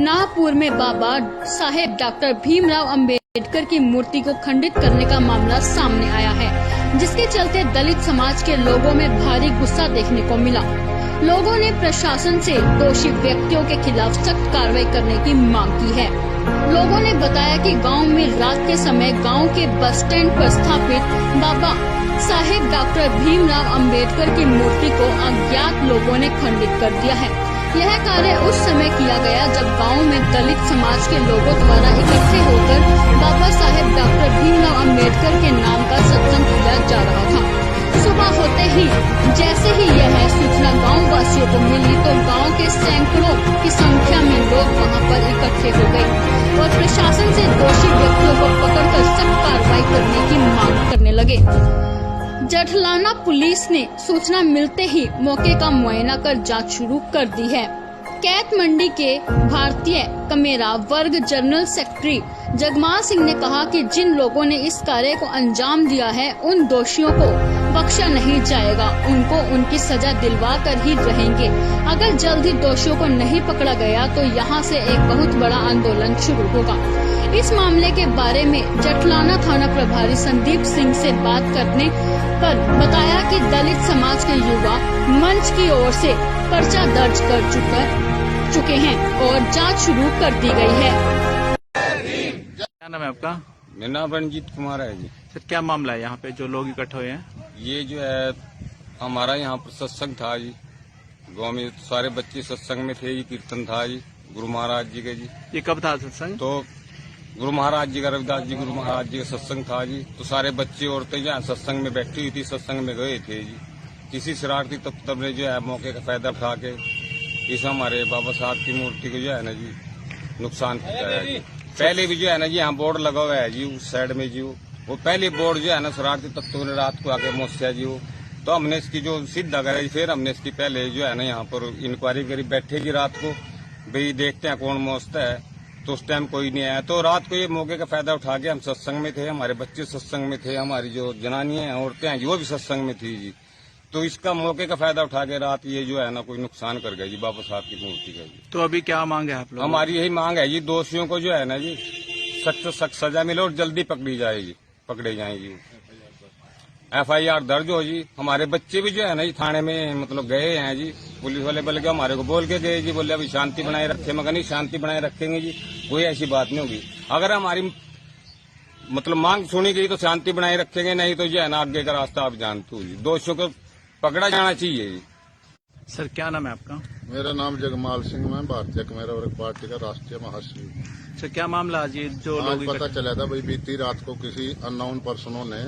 नागपुर में बाबा साहेब डॉक्टर भीमराव अंबेडकर की मूर्ति को खंडित करने का मामला सामने आया है, जिसके चलते दलित समाज के लोगों में भारी गुस्सा देखने को मिला। लोगों ने प्रशासन से दोषी व्यक्तियों के खिलाफ सख्त कार्रवाई करने की मांग की है। लोगों ने बताया कि गांव में रात के समय गांव के बस स्टैंड पर स्थापित बाबा साहेब डॉक्टर भीमराव अंबेडकर की मूर्ति को अज्ञात लोगों ने खंडित कर दिया है। यह कार्य उस समय किया गया जब गांव में दलित समाज के लोगों द्वारा इकट्ठे होकर बाबा साहेब डॉक्टर भीमराव अंबेडकर के नाम का सत्संग किया जा रहा था। सुबह होते ही जैसे ही यह सूचना गांव वासियों को मिली तो गांव के सैकड़ों की संख्या में लोग वहां पर इकट्ठे हो गए और प्रशासन से दोषी व्यक्तियों को पकड़कर सख्त कार्रवाई करने की मांग करने लगे। जठलाना पुलिस ने सूचना मिलते ही मौके का मुआयना कर जांच शुरू कर दी है। कैत मंडी के भारतीय कमेरा वर्ग जनरल सेक्रेटरी जगमाल सिंह ने कहा कि जिन लोगों ने इस कार्य को अंजाम दिया है उन दोषियों को बख्शा नहीं जाएगा, उनको उनकी सजा दिलवा कर ही रहेंगे। अगर जल्दी दोषियों को नहीं पकड़ा गया तो यहाँ से एक बहुत बड़ा आंदोलन शुरू होगा। इस मामले के बारे में जठलाना थाना प्रभारी संदीप सिंह से बात करने पर बताया कि दलित समाज के युवा मंच की ओर से पर्चा दर्ज कर चुके हैं और जांच शुरू कर दी गई है। क्या नाम है आपका? मेरा नाम रंजीत कुमार है जी। सर, क्या मामला है यहाँ पे जो लोग इकट्ठे हुए हैं? ये जो है हमारा यहाँ पर सत्संग था जी, गांव में सारे बच्चे सत्संग में थे जी, कीर्तन था जी गुरु महाराज जी के जी। ये कब था सत्संग? तो गुरु महाराज जी का, रविदास जी गुरु महाराज जी का सत्संग था जी। तो सारे बच्चे औरतें यहाँ सत्संग में बैठी हुई थी, सत्संग में गए थे जी। किसी शरारती तत्व ने जो है मौके का फायदा उठा के इस हमारे बाबा साहब की मूर्ति को जो है ना जी नुकसान पहुंचाया जी। पहले भी जो है ना जी यहाँ बोर्ड लगा हुआ है जी उस साइड में जी, वो पहले बोर्ड जो है ना शरारती तत्वों ने रात को आके मोस्या जी। वो तो हमने इसकी जो सीधा करा, फिर हमने इसकी पहले जो है ना यहाँ पर इंक्वायरी करी, बैठे जी रात को, भाई देखते हैं कौन मोचता है। तो उस टाइम कोई नहीं आया। तो रात को ये मौके का फायदा उठा के हम सत्संग में थे, हमारे बच्चे सत्संग में थे, हमारी जो जनानियां हैं औरतें हैं वो भी सत्संग में थी जी। तो इसका मौके का फायदा उठा के रात ये जो है ना कोई नुकसान कर गया जी बाबा साहब की मूर्ति का जी। तो अभी क्या मांग है आप लोग? हमारी यही मांग है जी, दोषियों को जो है ना जी सख्त से सख्त सजा मिले और जल्दी पकड़ी जाएगी, पकड़े जाएंगी। FIR दर्ज हो जी। हमारे बच्चे भी जो है ना जी थाने में मतलब गए हैं जी। पुलिस वाले बोले हमारे को बोल के गए जी, बोले अभी शांति बनाए रखे, मगर नहीं शांति बनाए रखेंगे जी, कोई ऐसी बात नहीं होगी। अगर हमारी मतलब मांग सुनी गई तो शांति बनाए रखेंगे, नहीं तो जो है ना आगे का रास्ता आप जानते हो जी। दोषियों को पकड़ा जाना चाहिए जी। सर, क्या नाम है आपका? मेरा नाम जगमाल सिंह, मैं भारतीय कमेरा वर्ग पार्टी का राष्ट्रीय महासचिव। सर, क्या मामला आज ये जो लोग पता चला था भाई बीती रात को किसी अननोन पर्सनों ने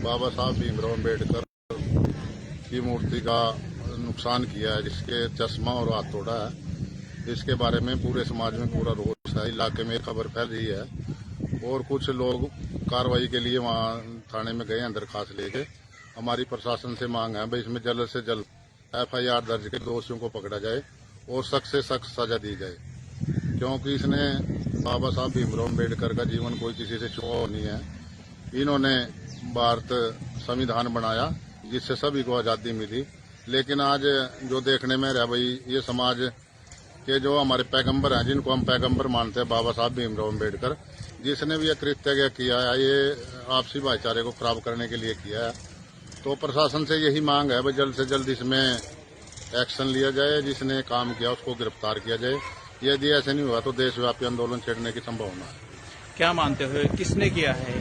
बाबा साहब भीमराव अम्बेडकर की मूर्ति का नुकसान किया है, जिसके चश्मा और हाथ तोड़ा है। इसके बारे में पूरे समाज में पूरा रोष है, इलाके में खबर फैल रही है और कुछ लोग कार्रवाई के लिए वहां थाने में गए हैं दरखास्त लेके। हमारी प्रशासन से मांग है भाई इसमें जल्द से जल्द FIR दर्ज के दोषियों को पकड़ा जाए और सख्त से सख्त सजा दी जाए, क्योंकि इसने बाबा साहब भीमराव अम्बेडकर का जीवन कोई किसी से छुआ नहीं है। इन्होंने भारत संविधान बनाया जिससे सभी को आजादी मिली, लेकिन आज जो देखने में रहा भाई ये समाज के जो हमारे पैगंबर हैं, जिनको हम पैगंबर मानते हैं, बाबा साहब भीमराव अम्बेडकर, जिसने भी यह कृत्य किया है ये आपसी भाईचारे को खराब करने के लिए किया है। तो प्रशासन से यही मांग है भाई जल्द से जल्द इसमें एक्शन लिया जाए, जिसने काम किया उसको गिरफ्तार किया जाए। यदि ऐसे नहीं हुआ तो देशव्यापी आंदोलन छेड़ने की संभावना है। क्या मानते हो किसने किया है?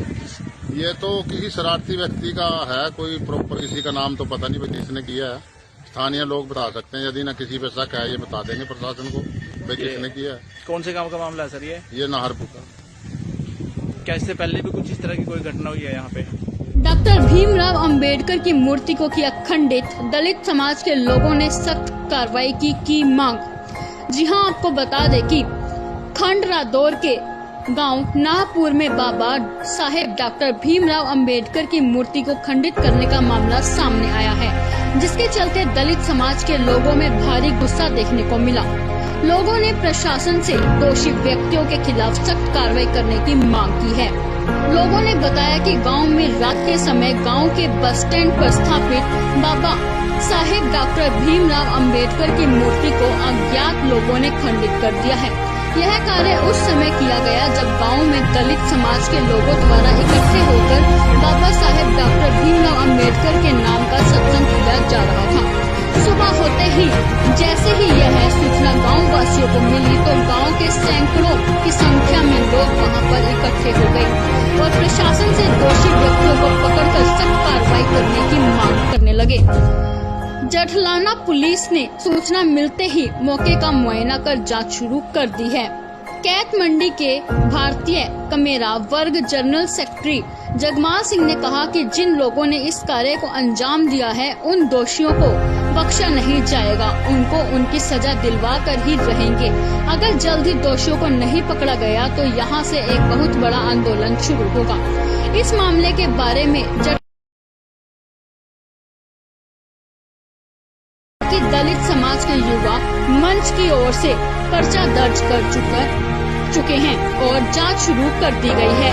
ये तो किसी शरारती व्यक्ति का है, कोई प्रॉपर किसी का नाम तो पता नहीं भाई किसने किया है। स्थानीय लोग बता सकते हैं, यदि न किसी पे शक है ये बता देंगे प्रशासन को भाई किसने किया है। कौन से गाँव का मामला है सर ये? नाहरपुर का। क्या इससे पहले भी कुछ इस तरह की कोई घटना हुई है यहाँ पे? डॉक्टर भीमराव अंबेडकर की मूर्ति को किया खंडित, दलित समाज के लोगों ने सख्त कार्रवाई की मांग। जी हां, आपको बता दें कि खंडरादौर के गांव नागपुर में बाबा साहेब डॉक्टर भीमराव अंबेडकर की मूर्ति को खंडित करने का मामला सामने आया है, जिसके चलते दलित समाज के लोगों में भारी गुस्सा देखने को मिला। लोगों ने प्रशासन से दोषी व्यक्तियों के खिलाफ सख्त कार्रवाई करने की मांग की है। लोगों ने बताया कि गांव में रात के समय गांव के बस स्टैंड पर स्थापित बाबा साहेब डॉक्टर भीमराव अंबेडकर की मूर्ति को अज्ञात लोगों ने खंडित कर दिया है। यह कार्य उस समय किया गया जब गांव में दलित समाज के लोगों द्वारा इकट्ठे होकर बाबा साहेब डॉक्टर भीमराव अंबेडकर के नाम का सत्संग किया जा रहा था। सुबह होते ही जैसे ही यह सूचना गांव वासियों को मिली तो गांव के सैकड़ों की संख्या में लोग वहां पर इकट्ठे हो गए और प्रशासन से दोषी व्यक्तियों को पकड़कर सख्त कार्रवाई करने की मांग करने लगे। जठलाना पुलिस ने सूचना मिलते ही मौके का मुआयना कर जांच शुरू कर दी है। कैत मंडी के भारतीय कमेरा वर्ग जनरल सेक्रेटरी जगमाल सिंह ने कहा कि जिन लोगों ने इस कार्य को अंजाम दिया है उन दोषियों को बख्शा नहीं जाएगा, उनको उनकी सजा दिलवा कर ही रहेंगे। अगर जल्दी दोषियों को नहीं पकड़ा गया तो यहाँ से एक बहुत बड़ा आंदोलन शुरू होगा। इस मामले के बारे में कि दलित समाज के युवा मंच की ओर से पर्चा दर्ज कर चुके हैं और जांच शुरू कर दी गई है।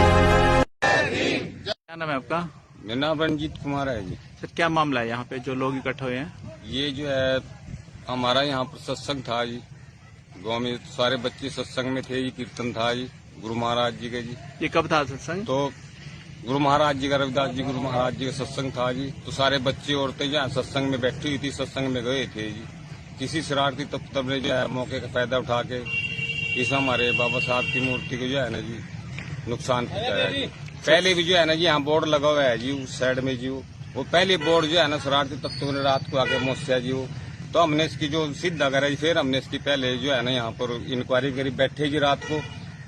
क्या नाम है आपका? मेरा नाम रंजीत कुमार है जी। सर क्या मामला है यहाँ पे जो लोग इकट्ठे हुए हैं? ये जो है हमारा यहाँ पर सत्संग था जी, गांव में सारे बच्चे सत्संग में थे जी, कीर्तन था जी गुरु महाराज जी के जी। ये कब था सत्संग? तो गुरु महाराज जी का रविदास जी गुरु महाराज जी का सत्संग था जी। तो सारे बच्चे औरतें जो सत्संग में बैठी हुई थी, सत्संग में गए थे जी। किसी शरारती तत्व ने जो है मौके का फायदा उठा के इस हमारे बाबा साहब की मूर्ति को जो है ना जी नुकसान पहुंचाया जी। पहले भी जो है ना जी यहाँ बोर्ड लगा हुआ है जी उस साइड में जी, वो पहले बोर्ड जो है ना शरारती तत्वों ने रात को आके मोस्या जी वो, तो हमने इसकी जो सीधा करा जी, फिर हमने इसकी पहले जो है ना यहाँ पर इंक्वायरी करी, बैठे जी रात को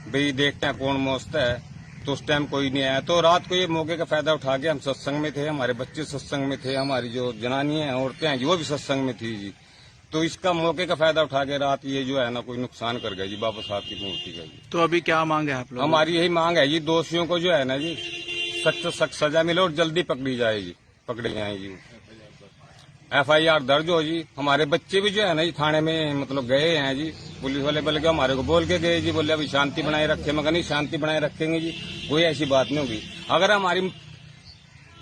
भाई देखते हैं कौन मोचता है। तो उस टाइम कोई नहीं आया, तो रात को ये मौके का फायदा उठा के हम सत्संग में थे, हमारे बच्चे सत्संग में थे, हमारी जो जनानी है औरतें हैं वो भी सत्संग में थी जी। तो इसका मौके का फायदा उठा के रात ये जो है ना कोई नुकसान कर गया जी बाबा साहब की मूर्ति का जी। तो अभी क्या मांग है आप लोग? हमारी यही मांग है जी, दोषियों को जो है ना जी सख्त सख्त सजा मिले और जल्दी पकड़ी जाए जी, पकड़े जाए जी, FIR दर्ज हो जी। हमारे बच्चे भी जो है ना जी थाने में मतलब गए हैं जी, पुलिस वाले बोले हमारे को बोल के गए जी, बोले अभी शांति बनाए रखे, मगर नहीं शांति बनाए रखेंगे जी, कोई ऐसी बात नहीं होगी। अगर हमारी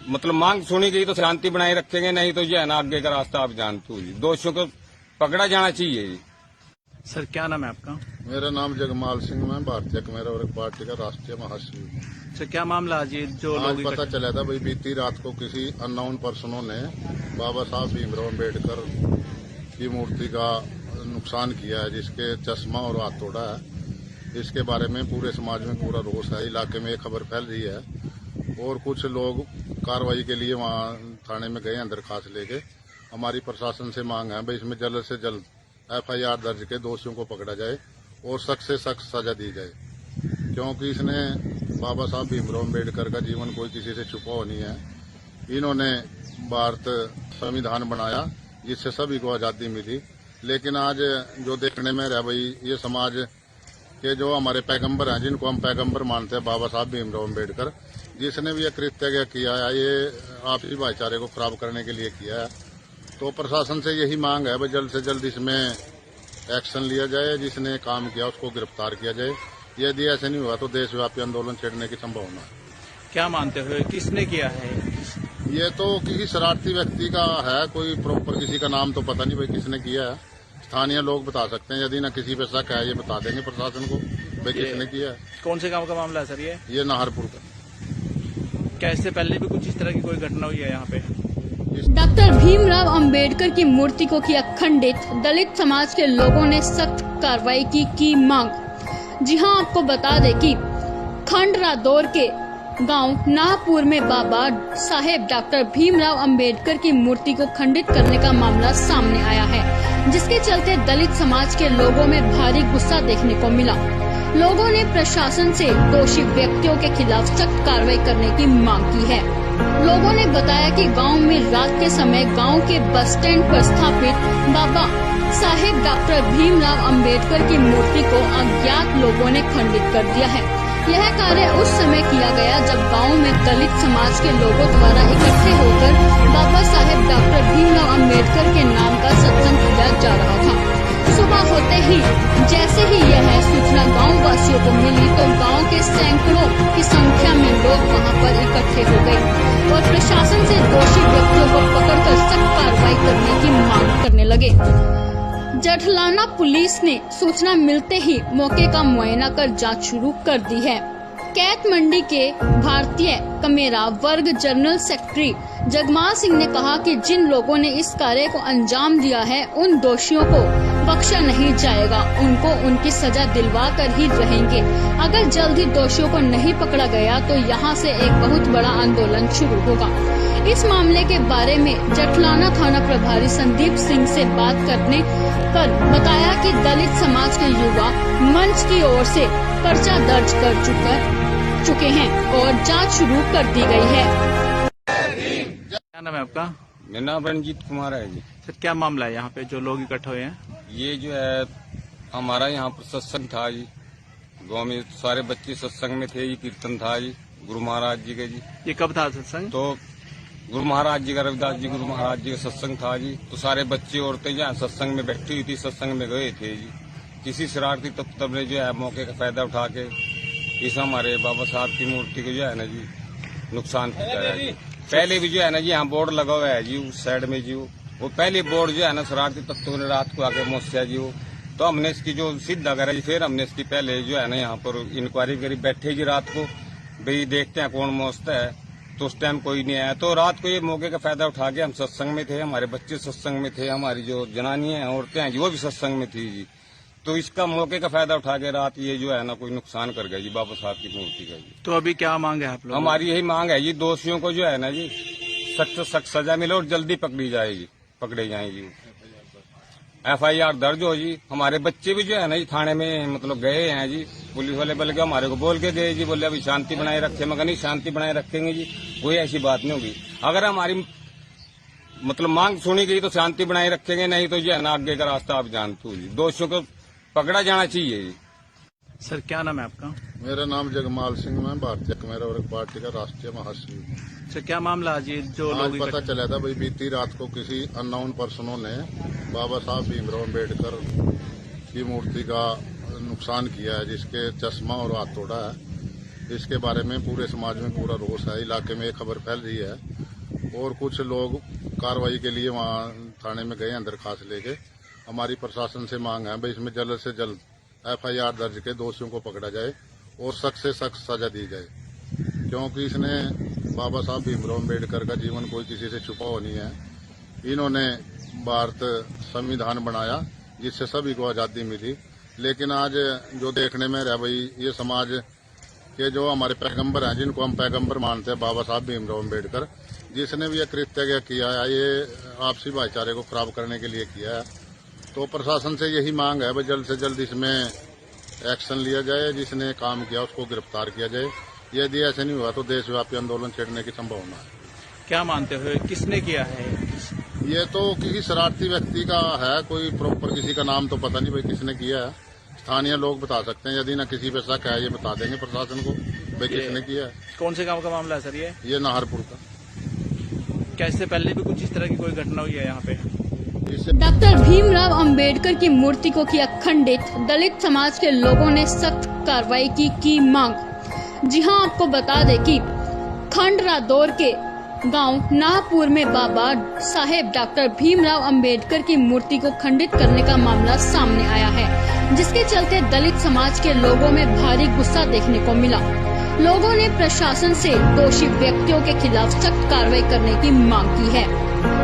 मतलब मांग सुनी गई तो शांति बनाए रखेंगे, नहीं तो जो है ना आगे का रास्ता आप जानते हो जी, दोषियों को पकड़ा जाना चाहिए जी। सर क्या नाम है आपका? मेरा नाम जगमाल सिंह, मैं भारतीय कमेरा वर्ग पार्टी का राष्ट्रीय महासचिव। सर क्या मामला आज ये जो आज लोग पता चला था भाई बीती रात को किसी अननोन पर्सनों ने बाबा साहब भीमराव अम्बेडकर की मूर्ति का नुकसान किया है, जिसके चश्मा और हाथ तोड़ा है। इसके बारे में पूरे समाज में पूरा रोष है, इलाके में खबर फैल रही है और कुछ लोग कार्रवाई के लिए वहाँ थाने में गए हैं दरखास्त लेके। हमारी प्रशासन से मांग है भाई इसमें जल्द से जल्द FIR दर्ज के दोषियों को पकड़ा जाए और सख्त से सख्त सजा दी जाए, क्योंकि इसने बाबा साहब भीमराव अम्बेडकर का जीवन कोई किसी से छुपा हुआ नहीं है। इन्होंने भारत संविधान बनाया जिससे सभी को आज़ादी मिली, लेकिन आज जो देखने में रहा भाई ये समाज के जो हमारे पैगंबर हैं, जिनको हम पैगंबर मानते हैं, बाबा साहब भीमराव अम्बेडकर, जिसने भी यह कृत्य किया है ये आपसी भाईचारे को खराब करने के लिए किया है। तो प्रशासन से यही मांग है भाई जल्द से जल्द इसमें एक्शन लिया जाए, जिसने काम किया उसको गिरफ्तार किया जाए। यदि ऐसे नहीं हुआ तो देशव्यापी आंदोलन छेड़ने की संभावना है। क्या मानते हुए किसने किया है? ये तो किसी शरारती व्यक्ति का है, कोई प्रॉपर किसी का नाम तो पता नहीं भाई किसने किया है। स्थानीय लोग बता सकते हैं, यदि ना किसी पे शक है ये बता देंगे प्रशासन को भाई किसने किया है। कौन से गांव का मामला है सर ये? नाहरपुर का। क्या इससे पहले भी कुछ इस तरह की कोई घटना हुई है यहाँ पे? डॉक्टर भीमराव अंबेडकर की मूर्ति को किया खंडित, दलित समाज के लोगों ने सख्त कार्रवाई की मांग। जी हां, आपको बता दें कि खंड रादौर के गांव नाहपुर में बाबा साहेब डॉक्टर भीमराव अंबेडकर की मूर्ति को खंडित करने का मामला सामने आया है, जिसके चलते दलित समाज के लोगों में भारी गुस्सा देखने को मिला। लोगों ने प्रशासन से दोषी व्यक्तियों के खिलाफ सख्त कार्रवाई करने की मांग की है। लोगों ने बताया कि गांव में रात के समय गांव के बस स्टैंड पर स्थापित बाबा साहेब डॉक्टर भीमराव अंबेडकर की मूर्ति को अज्ञात लोगों ने खंडित कर दिया है। यह कार्य उस समय किया गया जब गांव में दलित समाज के लोगों द्वारा इकट्ठे होकर बाबा साहेब डॉक्टर भीमराव अंबेडकर के नाम का सत्संग किया जा रहा था। सुबह होते ही जैसे ही यह सूचना गांव वासियों को मिली तो गांव के सैकड़ों की संख्या में लोग वहां पर इकट्ठे हो गए और प्रशासन से दोषी व्यक्तियों को पकड़कर सख्त कार्रवाई करने की मांग करने लगे। जठलाना पुलिस ने सूचना मिलते ही मौके का मुआयना कर जांच शुरू कर दी है। कैत मंडी के भारतीय कमेरा वर्ग जनरल सेक्रेटरी जगमाल सिंह ने कहा कि जिन लोगों ने इस कार्य को अंजाम दिया है उन दोषियों को बख्शा नहीं जाएगा, उनको उनकी सजा दिलवा कर ही रहेंगे। अगर जल्द ही दोषियों को नहीं पकड़ा गया तो यहाँ से एक बहुत बड़ा आंदोलन शुरू होगा। इस मामले के बारे में जठलाना थाना प्रभारी संदीप सिंह से बात करने पर बताया कि दलित समाज के युवा मंच की ओर से पर्चा दर्ज कर चुके हैं और जांच शुरू कर दी गई है। क्या नाम है आपका? मेरा नाम रंजीत कुमार है जी। सर क्या मामला है यहाँ पे जो लोग इकट्ठे हुए हैं? ये जो है हमारा यहाँ पर सत्संग था जी, गाँव में सारे बच्चे सत्संग में थे, ये कीर्तन था जी गुरु महाराज जी के जी। ये कब था सत्संग? तो गुरु महाराज जी का रविदास जी गुरु महाराज जी का सत्संग था जी। तो सारे बच्चे औरतें जो है सत्संग में बैठी हुई थी, सत्संग में गए थे जी। किसी शरारती तत्व ने जो है मौके का फायदा उठा के इस हमारे बाबा साहब की मूर्ति को जो है ना जी नुकसान पहुंचाया जी। पहले भी जो है ना जी यहाँ बोर्ड लगा हुआ है जी उस साइड में जी, वो पहले बोर्ड जो है ना शरारती तत्वों ने रात को आके मोस्या जी वो। तो हमने इसकी जो सीधा करा जी, फिर हमने इसकी पहले जो है ना यहाँ पर इंक्वायरी करी, बैठे जी रात को भाई देखते हैं कौन मोचता है। तो उस टाइम कोई नहीं आया। तो रात को ये मौके का फायदा उठा के हम सत्संग में थे, हमारे बच्चे सत्संग में थे, हमारी जो जनानी है औरतें हैं वो भी सत्संग में थी जी। तो इसका मौके का फायदा उठा के रात ये जो है ना कोई नुकसान कर गया जी बाबा साहब की मूर्ति का जी। तो अभी क्या मांग है आप लोग? हमारी यही मांग है जी, दोषियों को जो है ना जी सख्त से सख्त सजा मिले और जल्दी पकड़ी जाएगी, पकड़े जाएंगी। FIR दर्ज हो जी। हमारे बच्चे भी जो है ना जी थाने में मतलब गए हैं जी, पुलिस वाले बोले कि हमारे को बोल के गए जी, बोले अभी शांति बनाए रखे। मगर नहीं शांति बनाए रखेंगे जी, कोई ऐसी बात नहीं होगी। अगर हमारी मतलब मांग सुनी गई तो शांति बनाए रखेंगे, नहीं तो जो है ना आगे का रास्ता आप जानते हो जी। दोषियों को पकड़ा जाना चाहिए जी। सर क्या नाम है आपका? मेरा नाम जगमाल सिंह, मैं भारतीय कमेरा वर्ग पार्टी का राष्ट्रीय महासचिव हूँ। सर क्या मामला आज ये जो आज लोग पता चला था भाई बीती रात को किसी अननोन पर्सनों ने बाबा साहब भीमराव अम्बेडकर की मूर्ति का नुकसान किया है, जिसके चश्मा और हाथ तोड़ा है। इसके बारे में पूरे समाज में पूरा रोष है, इलाके में एक खबर फैल रही है और कुछ लोग कार्रवाई के लिए वहाँ थाने में गए हैं दरखास्त लेके। हमारी प्रशासन से मांग है भाई इसमें जल्द से जल्द FIR दर्ज के दोषियों को पकड़ा जाए और सख्त से सख्त सजा दी जाए, क्योंकि इसने बाबा साहब भीमराव अम्बेडकर का जीवन कोई किसी से छुपा हुआ नहीं है। इन्होंने भारत संविधान बनाया जिससे सभी को आज़ादी मिली, लेकिन आज जो देखने में रहा भाई ये समाज के जो हमारे पैगंबर हैं, जिनको हम पैगंबर मानते हैं, बाबा साहब भीमराव अम्बेडकर, जिसने भी यह कृत्य किया है ये आपसी भाईचारे को खराब करने के लिए किया है। तो प्रशासन से यही मांग है भाई जल्द से जल्द इसमें एक्शन लिया जाए, जिसने काम किया उसको गिरफ्तार किया जाए। यदि ऐसे नहीं हुआ तो देशव्यापी आंदोलन छेड़ने की संभावना है। क्या मानते हो किसने किया है? ये तो किसी शरारती व्यक्ति का है, कोई प्रॉपर किसी का नाम तो पता नहीं भाई किसने किया है। स्थानीय लोग बता सकते हैं, यदि ना किसी पे शक है ये बता देंगे प्रशासन को भाई किसने किया है। कौन से गांव का मामला है सर ये? नाहरपुर का। क्या इससे पहले भी कुछ इस तरह की कोई घटना हुई है यहाँ पे? डॉक्टर भीमराव अंबेडकर की मूर्ति को किया खंडित, दलित समाज के लोगों ने सख्त कार्रवाई की मांग। जी हां, आपको बता दें कि खंडरादौर के गांव नाहपुर में बाबा साहेब डॉक्टर भीमराव अंबेडकर की मूर्ति को खंडित करने का मामला सामने आया है, जिसके चलते दलित समाज के लोगों में भारी गुस्सा देखने को मिला। लोगों ने प्रशासन से दोषी व्यक्तियों के खिलाफ सख्त कार्रवाई करने की मांग की है।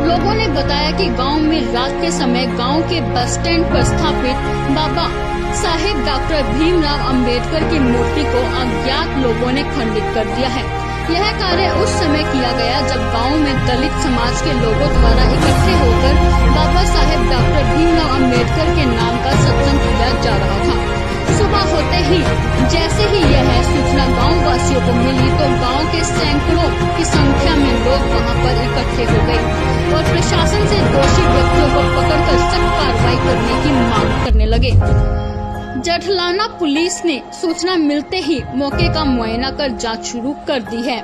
लोगों ने बताया कि गांव में रात के समय गांव के बस स्टैंड पर स्थापित बाबा साहेब डॉक्टर भीमराव अंबेडकर की मूर्ति को अज्ञात लोगों ने खंडित कर दिया है। यह कार्य उस समय किया गया जब गांव में दलित समाज के लोगों द्वारा इकट्ठे होकर बाबा साहेब डॉक्टर भीमराव अंबेडकर के नाम का सत्संग किया जा रहा था। सुबह होते ही जैसे ही यह सूचना गांव वासियों को मिली तो गांव के सैकड़ों की संख्या में लोग वहां पर इकट्ठे हो गए और प्रशासन से दोषी व्यक्तियों को पकड़कर सख्त कार्रवाई करने की मांग करने लगे। जठलाना पुलिस ने सूचना मिलते ही मौके का मुआयना कर जांच शुरू कर दी है।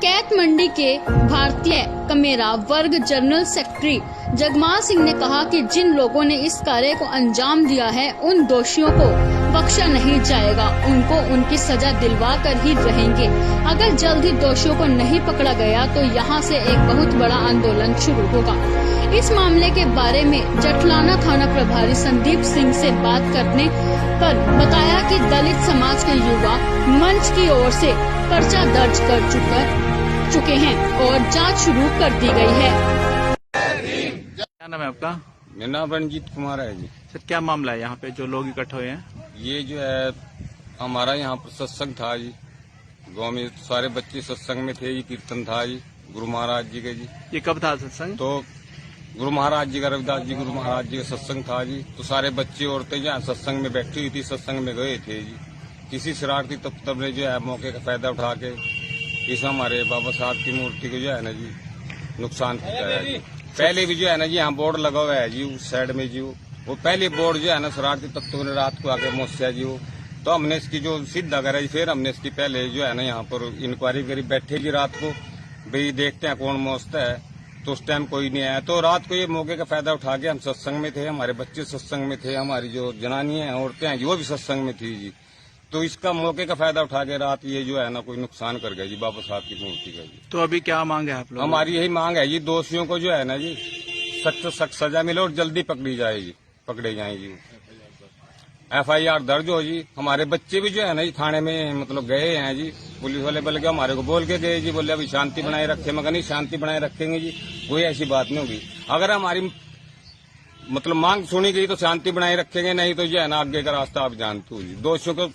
कैत मंडी के भारतीय कमेरा वर्ग जनरल सेक्रेटरी जगमाल सिंह ने कहा कि जिन लोगों ने इस कार्य को अंजाम दिया है उन दोषियों को बख्शा नहीं जाएगा। उनको उनकी सजा दिलवा कर ही रहेंगे। अगर जल्द ही दोषियों को नहीं पकड़ा गया तो यहाँ से एक बहुत बड़ा आंदोलन शुरू होगा। इस मामले के बारे में जठलाना थाना प्रभारी संदीप सिंह से बात करने पर बताया कि दलित समाज के युवा मंच की ओर से पर्चा दर्ज कर चुके हैं और जांच शुरू कर दी गई है। क्या नाम है आपका? मेरा नाम रणजीत कुमार है जी। सर क्या मामला है यहाँ पे जो लोग इकट्ठे हुए हैं? ये जो है हमारा यहाँ पर सत्संग था जी। गांव में सारे बच्चे सत्संग में थे जी। कीर्तन था जी गुरु महाराज जी के जी। ये कब था सत्संग? तो गुरु महाराज जी का रविदास जी गुरु महाराज जी का सत्संग था जी। तो सारे बच्चे औरतें जो है सत्संग में बैठी हुई थी, सत्संग में गए थे जी। किसी शरारती तत्व ने जो है मौके का फायदा उठा के इस हमारे बाबा साहब की मूर्ति को जो है ना जी नुकसान पहुंचाया जी। पहले भी जो है ना जी यहाँ बोर्ड लगा हुआ है जी उस साइड में जी। वो पहले बोर्ड जो है ना शरारती तत्वों ने रात को आके मोस्या जी। वो तो हमने इसकी जो सिद्ध करा जी, फिर हमने इसकी पहले जो है ना यहाँ पर इंक्वायरी करी। बैठे जी रात को भाई देखते हैं कौन मोचता है। तो उस टाइम कोई नहीं आया। तो रात को ये मौके का फायदा उठा के हम सत्संग में थे, हमारे बच्चे सत्संग में थे, हमारी जो जनानी है औरतें हैं वो भी सत्संग में थी जी। तो इसका मौके का फायदा उठा के रात ये जो है ना कोई नुकसान कर गया जी बाबा साहब की मूर्ति का जी। तो अभी क्या मांग है आप लोग? हमारी यही मांग है जी, दोषियों को जो है ना जी सख्त से सख्त सजा मिले और जल्दी पकड़े जाएगी। FIR दर्ज हो जी। हमारे बच्चे भी जो है ना जी थाने में मतलब गए हैं जी। पुलिस वाले बोले हमारे को बोल के गए जी, बोले अभी शांति बनाए रखे। मगर नहीं शांति बनाए रखेंगे जी, कोई ऐसी बात नहीं होगी। अगर हमारी मतलब मांग सुनी गई तो शांति बनाए रखेंगे, नहीं तो जो है ना आगे का रास्ता आप जानते हो जी। दोषियों को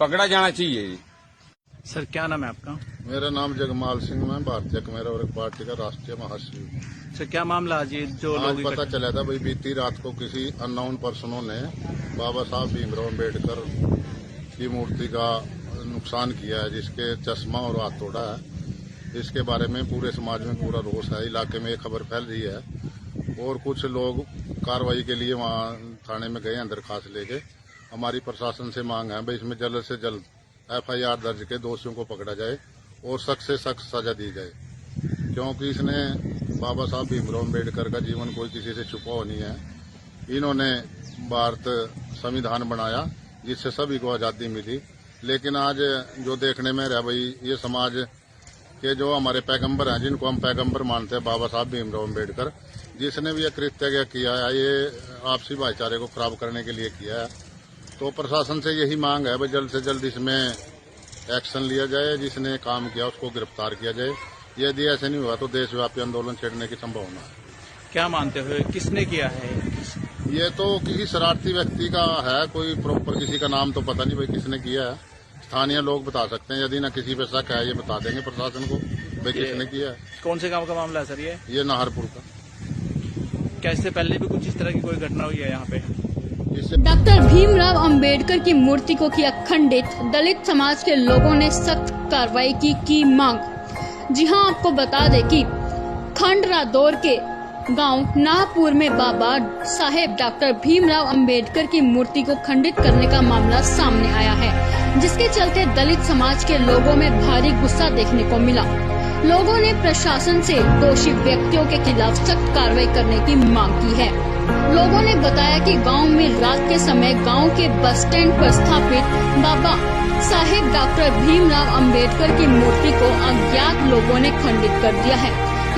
पकड़ा जाना चाहिए जी। सर क्या नाम है आपका? मेरा नाम जगमाल सिंह, मैं भारतीय कमेरा वर्ग पार्टी का राष्ट्रीय महासचिव। सर क्या मामला आज ये जो आज लोग पता इकट्ठे- चला था भाई बीती रात को किसी अननोन पर्सनों ने बाबा साहब भीमराव अम्बेडकर की मूर्ति का नुकसान किया है, जिसके चश्मा और हाथ तोड़ा है। इसके बारे में पूरे समाज में पूरा रोष है। इलाके में ये खबर फैल रही है और कुछ लोग कार्रवाई के लिए वहाँ थाने में गए हैं दरखास्त लेके। हमारी प्रशासन से मांग है भाई इसमें जल्द से जल्द FIR दर्ज के दोषियों को पकड़ा जाए और सख्त से सख्त सजा दी जाए, क्योंकि इसने बाबा साहब भीमराव अम्बेडकर का जीवन कोई किसी से छुपा हुआ नहीं है। इन्होंने भारत संविधान बनाया जिससे सभी को आज़ादी मिली। लेकिन आज जो देखने में रहा भाई ये समाज के जो हमारे पैगंबर हैं, जिनको हम पैगंबर मानते हैं, बाबा साहब भीमराव अम्बेडकर, जिसने भी ये कृत्य किया है ये आपसी भाईचारे को खराब करने के लिए किया है। तो प्रशासन से यही मांग है भाई जल्द से जल्द इसमें एक्शन लिया जाए, जिसने काम किया उसको गिरफ्तार किया जाए। यदि ऐसे नहीं हुआ तो देशव्यापी आंदोलन छेड़ने की संभावना है। क्या मानते हो किसने किया है? ये तो किसी शरारती व्यक्ति का है, कोई प्रॉपर किसी का नाम तो पता नहीं भाई किसने किया है। स्थानीय लोग बता सकते हैं। यदि ना किसी पे शक है ये बता देंगे प्रशासन को भाई किसने किया है। कौन से गांव का मामला है सर ये नाहरपुर का। क्या इससे पहले भी कुछ इस तरह की कोई घटना हुई है यहाँ पे? इससे डॉक्टर भीमराव अंबेडकर की मूर्ति को किया खंडित। दलित समाज के लोगों ने सख्त कार्रवाई की मांग। जी हां, आपको बता दें कि खंडरादौर के गांव नाहपुर में बाबा साहेब डॉक्टर भीमराव अंबेडकर की मूर्ति को खंडित करने का मामला सामने आया है, जिसके चलते दलित समाज के लोगों में भारी गुस्सा देखने को मिला। लोगों ने प्रशासन से दोषी व्यक्तियों के खिलाफ सख्त कार्रवाई करने की मांग की है। लोगों ने बताया कि गांव में रात के समय गांव के बस स्टैंड पर स्थापित बाबा साहेब डॉक्टर भीमराव अंबेडकर की मूर्ति को अज्ञात लोगों ने खंडित कर दिया है।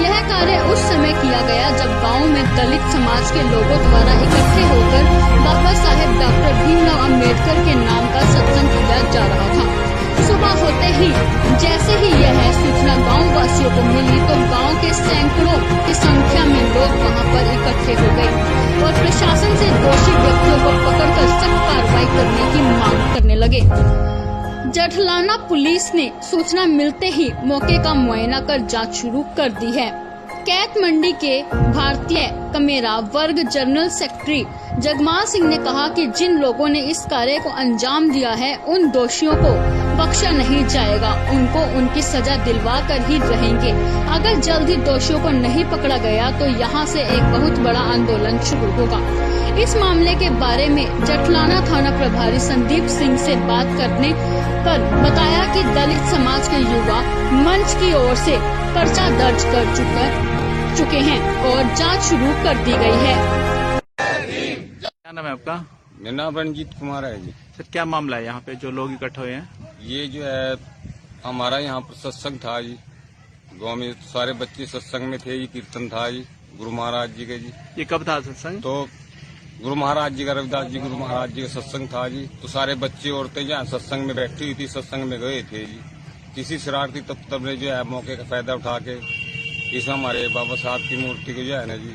यह कार्य उस समय किया गया जब गांव में दलित समाज के लोगों द्वारा इकट्ठे होकर बाबा साहेब डॉक्टर भीमराव अंबेडकर के नाम का सत्संग किया जा रहा था। सुबह होते ही जैसे ही यह सूचना गांव वासियों को मिली तो गांव के सैकड़ों की संख्या में लोग वहां पर इकट्ठे हो गए और प्रशासन से दोषी व्यक्तियों को पकड़कर सख्त कार्रवाई करने की मांग करने लगे। जठलाना पुलिस ने सूचना मिलते ही मौके का मुआयना कर जांच शुरू कर दी है। कैत मंडी के भारतीय कमेरा वर्ग जनरल सेक्रेटरी जगमाल सिंह ने कहा कि जिन लोगों ने इस कार्य को अंजाम दिया है उन दोषियों को बख्शा नहीं जाएगा। उनको उनकी सजा दिलवा कर ही रहेंगे। अगर जल्द ही दोषियों को नहीं पकड़ा गया तो यहाँ से एक बहुत बड़ा आंदोलन शुरू होगा। इस मामले के बारे में जठलाना थाना प्रभारी संदीप सिंह से बात करने पर बताया कि दलित समाज के युवा मंच की ओर से पर्चा दर्ज कर चुके हैं और जांच शुरू कर दी गई है। क्या नाम है आपका? मेरा नाम रणजीत कुमार है जी। सर सर क्या मामला है यहाँ पे जो लोग इकट्ठे हुए हैं? ये जो है हमारा यहाँ पर सत्संग था जी, गांव में सारे बच्चे सत्संग में थे, ये कीर्तन था जी गुरु महाराज जी के जी। ये कब था सत्संग? तो गुरु महाराज जी का, रविदास जी गुरु महाराज जी का सत्संग था जी। तो सारे बच्चे औरतें जहाँ सत्संग में बैठी हुई थी, सत्संग में गए थे जी। किसी शरारती तत्व ने जो है मौके का फायदा उठा के इस हमारे बाबा साहब की मूर्ति को जो है ना जी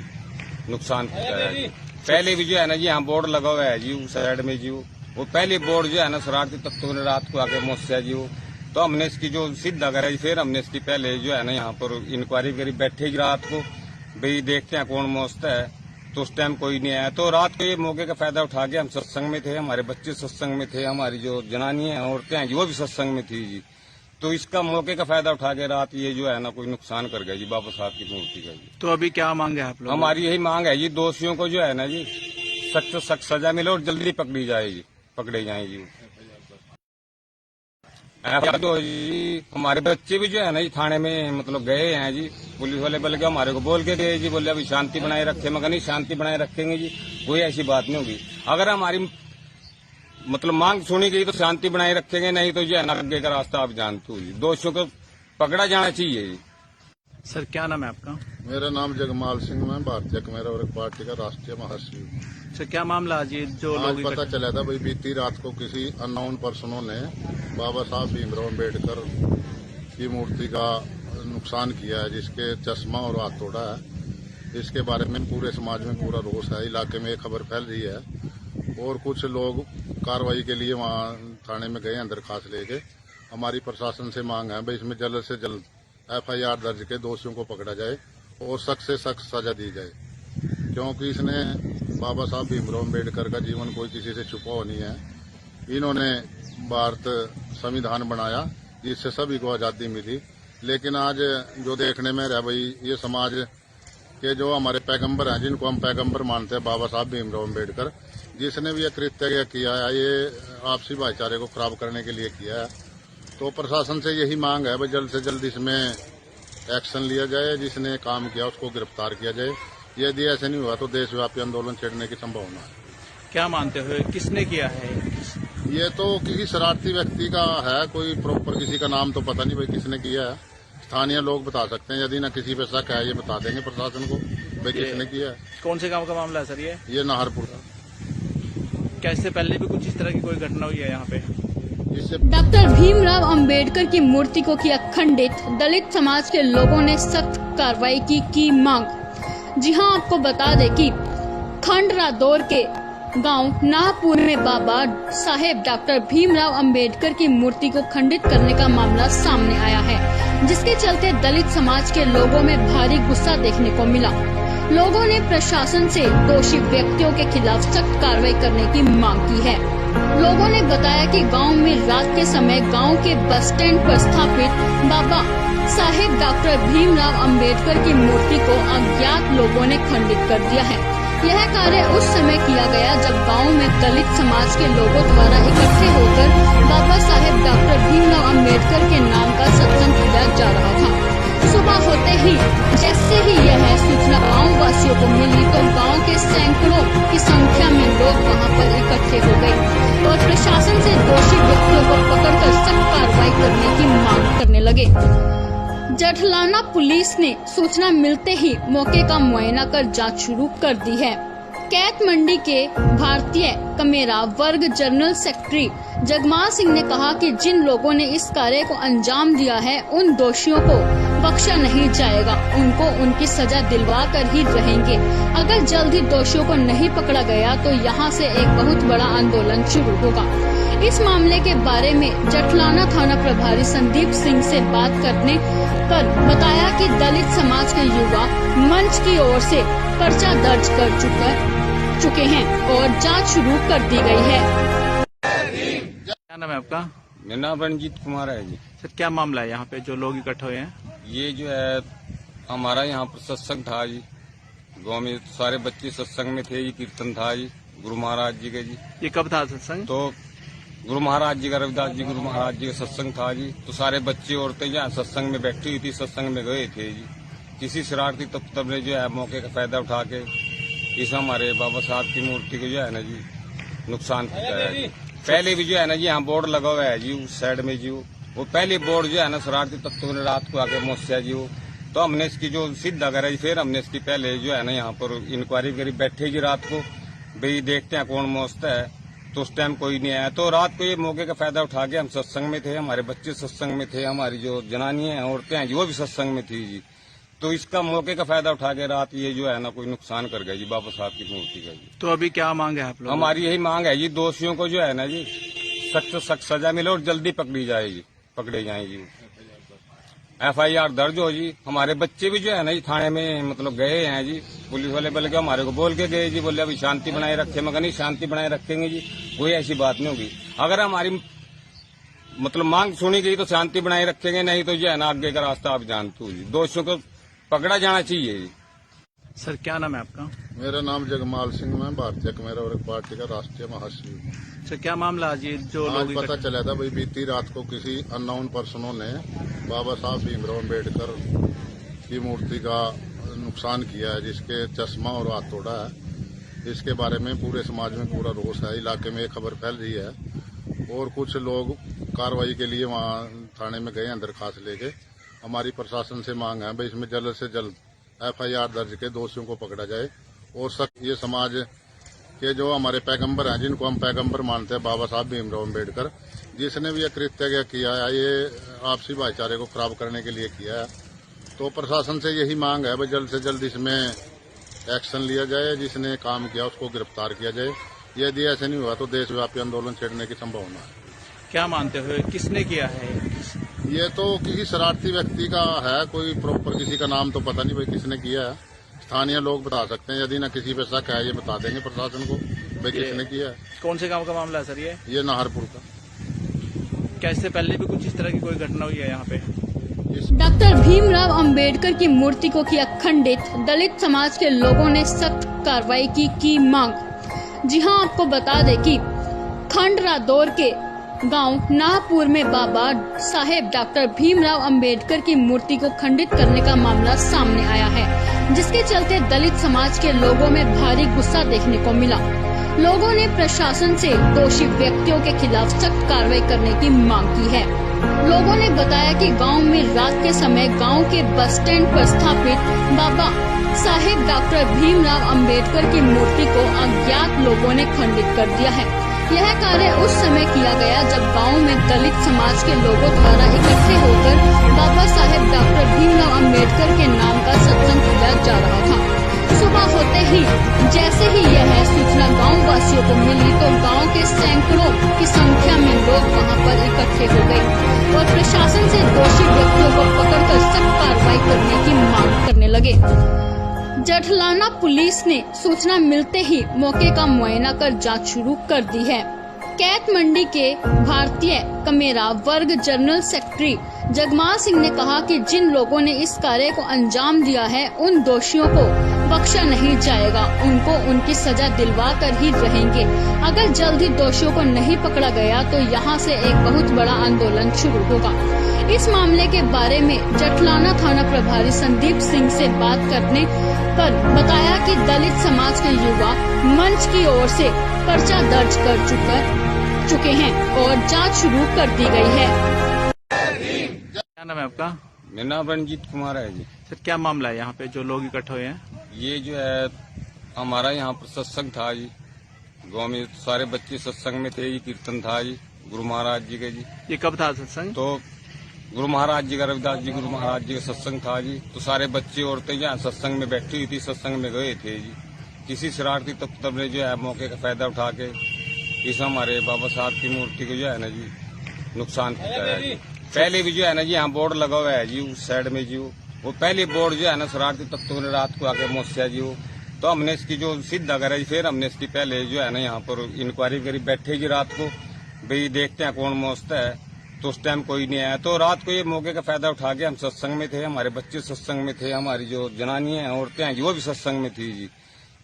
नुकसान पहुंचाया जी। पहले भी जो है ना जी यहाँ बोर्ड लगा हुआ है जी उस साइड में जी, वो पहले बोर्ड जो है ना शरारती तत्वों ने रात को आके मोस्या जी वो, तो हमने इसकी जो सीधा करा जी, फिर हमने इसकी पहले जो है ना यहाँ पर इंक्वायरी करी, बैठे जी रात को भाई देखते हैं कौन मोस्ता है। तो उस टाइम कोई नहीं आया, तो रात को ये मौके का फायदा उठा के हम सत्संग में थे, हमारे बच्चे सत्संग में थे, हमारी जो जनानी है औरतें हैं जी वो भी सत्संग में थी जी। तो इसका मौके का फायदा उठा के रात ये जो है ना कोई नुकसान कर गया जी बाबा साहब की मूर्ति का जी। तो अभी क्या मांग है आप लोग? हमारी यही मांग है जी, दोषियों को जो है ना जी सख्त से सख्त सजा मिले और जल्दी पकड़े जाए जी। तो जी हमारे बच्चे भी जो है ना जी थाने में मतलब गए हैं जी, पुलिस वाले बोले कि हमारे को बोल के गए जी, बोले अभी शांति बनाए रखे, मगर नहीं शांति बनाए रखेंगे जी, कोई ऐसी बात नहीं होगी। अगर हमारी मतलब मांग सुनी गई तो शांति बनाए रखेंगे, नहीं तो जो है ना आगे का रास्ता आप जानते हो जी, दोषियों को पकड़ा जाना चाहिए जी। सर क्या नाम है आपका? मेरा नाम जगमाल सिंह, मैं भारतीय कमेरा वर्ग पार्टी का राष्ट्रीय महासचिव। सर क्या मामला आज ये जो आज लोग पता इकट्ठे- चला था भाई बीती रात को किसी अननोन पर्सनों ने बाबा साहब भीमराव अम्बेडकर की मूर्ति का नुकसान किया है, जिसके चश्मा और हाथ तोड़ा है। इसके बारे में पूरे समाज में पूरा रोष है, इलाके में एक खबर फैल रही है और कुछ लोग कार्रवाई के लिए वहां थाने में गए हैं दरखास्त लेके। हमारी प्रशासन से मांग है भाई इसमें जल्द से जल्द FIR दर्ज के दोषियों को पकड़ा जाए और सख्त से सख्त सजा दी जाए, क्योंकि इसने बाबा साहब भीमराव अम्बेडकर का जीवन कोई किसी से छुपा हुआ नहीं है। इन्होंने भारत संविधान बनाया जिससे सभी को आजादी मिली, लेकिन आज जो देखने में रहा भाई ये समाज के जो हमारे पैगंबर हैं, जिनको हम पैगंबर मानते हैं, बाबा साहब भीमराव अम्बेडकर, जिसने भी यह कृत्य किया है ये आपसी भाईचारे को खराब करने के लिए किया है। तो प्रशासन से यही मांग है भाई जल्द से जल्द इसमें एक्शन लिया जाए, जिसने काम किया उसको गिरफ्तार किया जाए। यदि ऐसे नहीं हुआ तो देशव्यापी आंदोलन छेड़ने की संभावना है। क्या मानते हो किसने किया है? ये तो किसी शरारती व्यक्ति का है, कोई प्रॉपर किसी का नाम तो पता नहीं भाई किसने किया है। स्थानीय लोग बता सकते हैं, यदि ना किसी पे शक है ये बता देंगे प्रशासन को भाई किसने किया है। कौन से गांव का मामला है सर ये? नाहरपुर का। क्या इससे पहले भी कुछ इस तरह की कोई घटना हुई है यहाँ पे? इससे डॉक्टर भीमराव अंबेडकर की मूर्ति को किया खंडित, दलित समाज के लोगों ने सख्त कार्रवाई की मांग। जी हां, आपको बता दें कि खंडरादौर के गांव नाहपुर में बाबा साहेब डॉक्टर भीमराव अंबेडकर की मूर्ति को खंडित करने का मामला सामने आया है, जिसके चलते दलित समाज के लोगों में भारी गुस्सा देखने को मिला। लोगों ने प्रशासन से दोषी व्यक्तियों के खिलाफ सख्त कार्रवाई करने की मांग की है। लोगों ने बताया कि गांव में रात के समय गांव के बस स्टैंड पर स्थापित बाबा साहेब डॉक्टर भीमराव अंबेडकर की मूर्ति को अज्ञात लोगों ने खंडित कर दिया है। यह कार्य उस समय किया गया जब गांव में दलित समाज के लोगों द्वारा इकट्ठे होकर बाबा साहेब डॉक्टर भीमराव अंबेडकर के नाम का सत्संग किया जा रहा था। सुबह होते ही जैसे ही यह सूचना गाँव वासियों को मिली तो गांव के सैकड़ों की संख्या में लोग वहां पर इकट्ठे हो गए और प्रशासन से दोषी व्यक्तियों को पकड़कर सख्त कार्रवाई करने की मांग करने लगे। जठलाना पुलिस ने सूचना मिलते ही मौके का मुआयना कर जांच शुरू कर दी है। कैत मंडी के भारतीय कमेरा वर्ग जनरल सेक्रेटरी जगमाल सिंह ने कहा कि जिन लोगों ने इस कार्य को अंजाम दिया है उन दोषियों को बख्शा नहीं जाएगा, उनको उनकी सजा दिलवा कर ही रहेंगे। अगर जल्द ही दोषियों को नहीं पकड़ा गया तो यहाँ से एक बहुत बड़ा आंदोलन शुरू होगा। इस मामले के बारे में जठलाना थाना प्रभारी संदीप सिंह से बात करने पर बताया कि दलित समाज के युवा मंच की ओर से पर्चा दर्ज कर चुके हैं और जांच शुरू कर दी गई है। क्या नाम है आपका? मेरा नाम रणजीत कुमार है जी। सर क्या मामला है यहाँ पे जो लोग इकट्ठे हुए हैं? ये जो है हमारा यहाँ पर सत्संग था जी, गांव में सारे बच्चे सत्संग में थे, ये कीर्तन था जी गुरु महाराज जी के जी। ये कब था सत्संग? तो गुरु महाराज जी का, रविदास जी गुरु महाराज जी का सत्संग था जी। तो सारे बच्चे औरतें जहाँ सत्संग में बैठी हुई थी, सत्संग में गए थे जी। किसी शरारती तत्व ने जो है मौके का फायदा उठा के इस हमारे बाबा साहब की मूर्ति को जो है ना जी नुकसान पहुंचाया जी। पहले भी जो है ना जी यहाँ बोर्ड लगा हुआ है जी उस साइड में जी वो पहले बोर्ड जो है ना शरारती तत्वों ने रात को आके मुझसे जी वो तो हमने इसकी जो सीधा करा जी फिर हमने इसकी पहले जो है ना यहाँ पर इंक्वायरी करी बैठे जी रात को भाई देखते हैं कौन मौजता है तो उस टाइम कोई नहीं आया तो रात को ये मौके का फायदा उठा के हम सत्संग में थे हमारे बच्चे सत्संग में थे हमारी जो जनानियां हैं औरतें हैं जी वो भी सत्संग में थी जी तो इसका मौके का फायदा उठा के रात ये जो है ना कोई नुकसान कर गया जी बाबा साहब की मूर्ति का जी। तो अभी क्या मांग है आप लोग? हमारी यही मांग है जी दोषियों को जो है ना जी सख्त से सख्त सजा मिले और जल्दी पकड़े जाए जी FIR दर्ज हो जी। हमारे बच्चे भी जो है ना जी थाने में मतलब गए हैं जी पुलिस वाले बोले के हमारे को बोल के गए जी बोले अभी शांति बनाए रखे मगर नहीं शांति बनाए रखेंगे जी कोई ऐसी बात नहीं होगी अगर हमारी मतलब मांग सुनी गई तो शांति बनाए रखेंगे नहीं तो जो है ना आगे का रास्ता आप जानते हो जी दोषियों को पकड़ा जाना चाहिए जी। सर क्या नाम है आपका? मेरा नाम जगमाल सिंह, मैं भारतीय कमेरा वर्ग पार्टी का राष्ट्रीय महासचिव। सर क्या मामला आज ये जो आज लोग पता चला था भाई बीती रात को किसी अननोन पर्सनों ने बाबा साहब भीमराव अम्बेडकर की मूर्ति का नुकसान किया है जिसके चश्मा और हाथ तोड़ा है। इसके बारे में पूरे समाज में पूरा रोष है, इलाके में ये खबर फैल रही है और कुछ लोग कार्रवाई के लिए वहाँ थाने में गए हैं दरखास्त लेके। हमारी प्रशासन से मांग है भाई इसमें जल्द से जल्द FIR दर्ज के दोषियों को पकड़ा जाए और ये समाज के जो हमारे पैगंबर हैं जिनको हम पैगंबर मानते हैं बाबा साहब भीमराव अम्बेडकर जिसने भी यह कृत्य किया है ये आपसी भाईचारे को खराब करने के लिए किया है तो प्रशासन से यही मांग है भाई जल्द से जल्द इसमें एक्शन लिया जाए, जिसने काम किया उसको गिरफ्तार किया जाए। यदि ऐसे नहीं हुआ तो देशव्यापी आंदोलन छेड़ने की संभावना है। क्या मानते हो किसने किया है? ये तो किसी शरारती व्यक्ति का है, कोई प्रॉपर किसी का नाम तो पता नहीं भाई किसने किया है। स्थानीय लोग बता सकते हैं, यदि न किसी पे शक है ये बता देंगे प्रशासन को भाई किसने किया है। कौन से गांव का मामला है सर ये? नाहरपुर का। क्या इससे पहले भी कुछ इस तरह की कोई घटना हुई है यहाँ पे? डॉक्टर भीमराव अंबेडकर की मूर्ति को किया खंडित, दलित समाज के लोगों ने सख्त कार्रवाई की मांग। जी हां, आपको बता दें कि खंड रादौर के गांव नाहपुर में बाबा साहेब डॉक्टर भीमराव अंबेडकर की मूर्ति को खंडित करने का मामला सामने आया है, जिसके चलते दलित समाज के लोगों में भारी गुस्सा देखने को मिला। लोगों ने प्रशासन से दोषी व्यक्तियों के खिलाफ सख्त कार्रवाई करने की मांग की है। लोगों ने बताया कि गांव में रात के समय गांव के बस स्टैंड पर स्थापित बाबा साहेब डॉक्टर भीमराव अंबेडकर की मूर्ति को अज्ञात लोगों ने खंडित कर दिया है। यह कार्य उस समय किया गया जब गांव में दलित समाज के लोगों द्वारा इकट्ठे होकर बाबा साहेब डॉक्टर भीमराव अंबेडकर के नाम का सत्संग किया जा रहा था। सुबह होते ही जैसे ही यह सूचना गांव वासियों को मिली तो गांव के सैकड़ों की संख्या में लोग वहां पर इकट्ठे हो गए और प्रशासन से दोषी व्यक्तियों को पकड़कर सख्त कार्रवाई करने की मांग करने लगे। जठलाना पुलिस ने सूचना मिलते ही मौके का मुआयना कर जांच शुरू कर दी है। कैत मंडी के भारतीय कमेरा वर्ग जनरल सेक्रेटरी जगमाल सिंह ने कहा कि जिन लोगों ने इस कार्य को अंजाम दिया है उन दोषियों को बख्शा नहीं जाएगा, उनको उनकी सजा दिलवा कर ही रहेंगे। अगर जल्दी दोषियों को नहीं पकड़ा गया तो यहाँ से एक बहुत बड़ा आंदोलन शुरू होगा। इस मामले के बारे में जठलाना थाना प्रभारी संदीप सिंह से बात करने पर बताया कि दलित समाज के युवा मंच की ओर से पर्चा दर्ज कर चुके हैं और जांच शुरू कर दी गई है। क्या नाम है आपका? मेरा नाम रंजीत कुमार है जी। सर क्या मामला है यहाँ पे जो लोग इकट्ठे हुए हैं? ये जो है हमारा यहाँ पर सत्संग था जी, गाँव में सारे बच्चे सत्संग में थे जी, कीर्तन था जी गुरु महाराज जी के जी। ये कब था सत्संग? तो गुरु महाराज जी का रविदास जी गुरु महाराज जी का सत्संग था जी। तो सारे बच्चे औरतें यहाँ सत्संग में बैठी हुई थी, सत्संग में गए थे जी। किसी शरारती तत्व ने जो है मौके का फायदा उठा के इस हमारे बाबा साहब की मूर्ति को जो है ना जी नुकसान पहुंचाया है। पहले भी जो है ना जी यहाँ बोर्ड लगा हुआ है जी उस साइड में जी वो पहले बोर्ड जो है ना शरारती तत्वों ने रात को आके मुझसे जी वो तो हमने इसकी जो सीधा करा जी फिर हमने इसकी पहले जो है ना यहाँ पर इंक्वायरी करी बैठे जी रात को भाई देखते हैं कौन मौजता है तो उस टाइम कोई नहीं आया। तो रात को ये मौके का फायदा उठा के हम सत्संग में थे, हमारे बच्चे सत्संग में थे, हमारी जो जनानियां हैं औरतें हैं जी वो भी सत्संग में थी जी।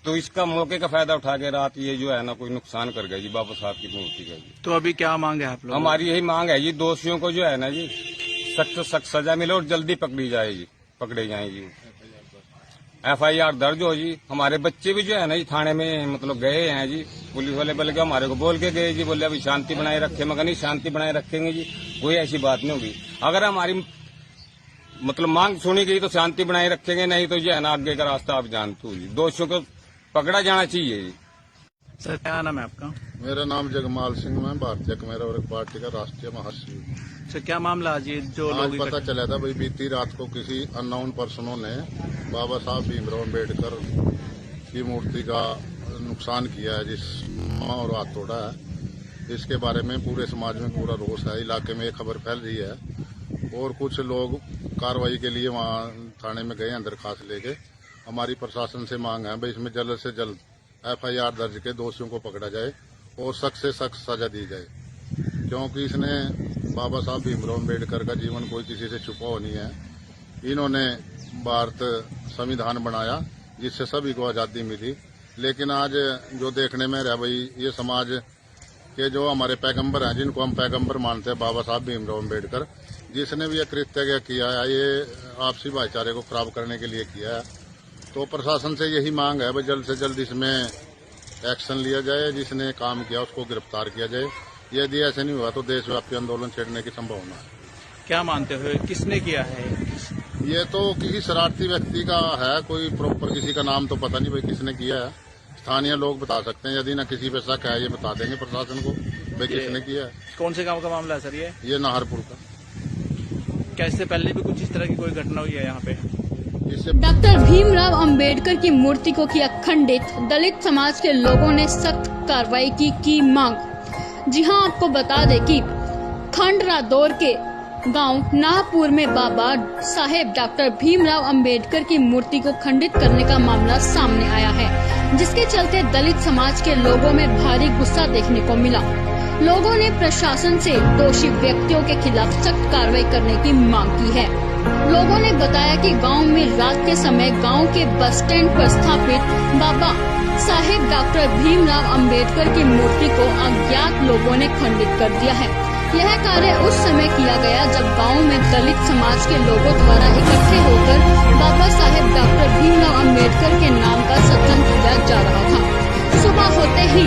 तो इसका मौके का फायदा उठा के रात ये जो है ना कोई नुकसान कर गया जी बाबा साहब की मूर्ति का जी। तो अभी क्या मांग है आप लोग? हमारी यही मांग है जी दोषियों को जो है ना जी सख्त से सख्त सजा मिले और जल्दी पकड़े जाए जी। FIR दर्ज हो जी। हमारे बच्चे भी जो है ना जी थाने में मतलब गए हैं जी। पुलिस वाले बोले कि हमारे को बोल के गए जी, बोले अभी शांति बनाए रखे, मगर नहीं शांति बनाए रखेंगे जी, कोई ऐसी बात नहीं होगी। अगर हमारी मतलब मांग सुनी गई तो शांति बनाए रखेंगे, नहीं तो जो है ना आगे का रास्ता आप जानते हो जी। दोषियों को पकड़ा जाना चाहिए जी। सर क्या नाम है आपका? मेरा नाम जगमाल सिंह, मैं भारतीय कमेरा वर्ग पार्टी का राष्ट्रीय महासचिव। सर क्या मामला आज ये जो आज लोग पता इकट्ठे- चला था भाई बीती रात को किसी अननोन पर्सनों ने बाबा साहब भीमराव अम्बेडकर की मूर्ति का नुकसान किया है, जिस और हाथ तोड़ा है। इसके बारे में पूरे समाज में पूरा रोष है, इलाके में ये खबर फैल रही है और कुछ लोग कार्रवाई के लिए वहां थाने में गए हैं दरखास्त लेके। हमारी प्रशासन से मांग है भाई इसमें जल्द से जल्द FIR दर्ज के दोषियों को पकड़ा जाए और सख्त से सख्त सजा दी जाए, क्योंकि इसने बाबा साहब भीमराव अम्बेडकर का जीवन कोई किसी से छुपा हो नहीं है। इन्होंने भारत संविधान बनाया जिससे सभी को आजादी मिली, लेकिन आज जो देखने में रहा भाई ये समाज के जो हमारे पैगंबर हैं, जिनको हम पैगंबर मानते हैं, बाबा साहब भीमराव अम्बेडकर, जिसने भी ये कृत्य किया है ये आपसी भाईचारे को खराब करने के लिए किया है। तो प्रशासन से यही मांग है भाई जल्द से जल्द इसमें एक्शन लिया जाए, जिसने काम किया उसको गिरफ्तार किया जाए। यदि ऐसे नहीं हुआ तो देशव्यापी आंदोलन छेड़ने की संभावना है। क्या मानते हो किसने किया है? ये तो किसी शरारती व्यक्ति का है, कोई प्रॉपर किसी का नाम तो पता नहीं भाई किसने किया है। स्थानीय लोग बता सकते हैं, यदि ना किसी पे शक है ये बता देंगे प्रशासन को भाई किसने किया है। कौन से गांव का मामला है सर ये? नाहरपुर का। क्या इससे पहले भी कुछ इस तरह की कोई घटना हुई है यहाँ पे? इससे डॉक्टर भीमराव अंबेडकर की मूर्ति को किया खंडित, दलित समाज के लोगों ने सख्त कार्रवाई की मांग। जी हां, आपको बता दें कि खंड रादौर के गांव नाहपुर में बाबा साहेब डॉक्टर भीमराव अंबेडकर की मूर्ति को खंडित करने का मामला सामने आया है, जिसके चलते दलित समाज के लोगों में भारी गुस्सा देखने को मिला। लोगों ने प्रशासन से दोषी व्यक्तियों के खिलाफ सख्त कार्रवाई करने की मांग की है। लोगों ने बताया कि गांव में रात के समय गांव के बस स्टैंड पर स्थापित बाबा साहेब डॉक्टर भीमराव अंबेडकर की मूर्ति को अज्ञात लोगों ने खंडित कर दिया है। यह कार्य उस समय किया गया जब गांव में दलित समाज के लोगों द्वारा इकट्ठे होकर बाबा साहेब डॉक्टर भीमराव अंबेडकर के नाम का सत्संग किया जा रहा था। सुबह होते ही